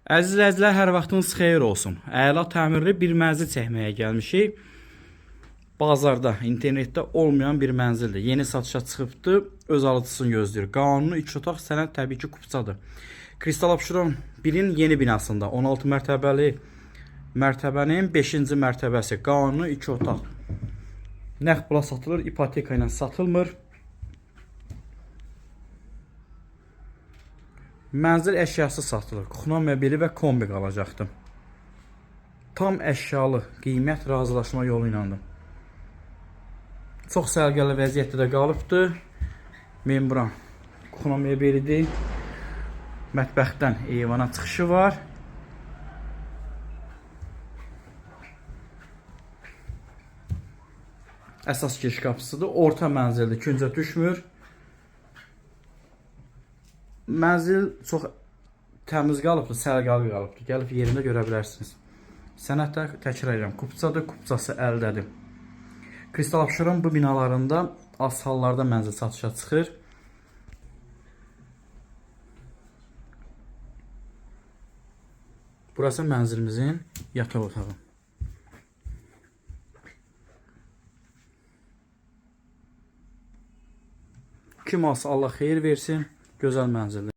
Əziz izləyicilər, hər vaxtınız xeyir olsun. Əla təmirli bir mənzil çəkməyə gəlmişik. Bazarda, internetdə olmayan bir mənzildir. Yeni satışa çıxıbdı, öz alıcısını gözləyir. Qanuni 2 otaq, sənəd təbii ki Kupçadır. Kristal Abşeron 1-in yeni binasında 16 mərtəbəli mərtəbənin 5-ci mərtəbəsi. Qanuni 2 otaq. Nəqd pula satılır, ipoteka ilə satılmır. Mənzil əşyası satılır. Kuxna mebeli və kombi qalacaqdır. Tam əşyalı qiymət razılaşma yolu iləndir. Çox sərgəli vəziyyətdə də qalıbdır. Membran kuxna mebelidir. Mətbəxdən eyvana çıxışı var. Əsas giriş qapısıdır. Orta mənzildir. Küncə düşmür. Mənzil çox təmiz qalıbdır, sərgəli qalıbdır. Gəlib yerində görə bilərsiniz. Sənəddə təkrar edirəm. Kupçadır, kupçası əldədir. Kristal Abşeron bu binalarında az hallarda mənzil satışa çıxır. Burası mənzilimizin yataq otağı. Kim alsa Allah xeyir versin. Gözəl mənzildir.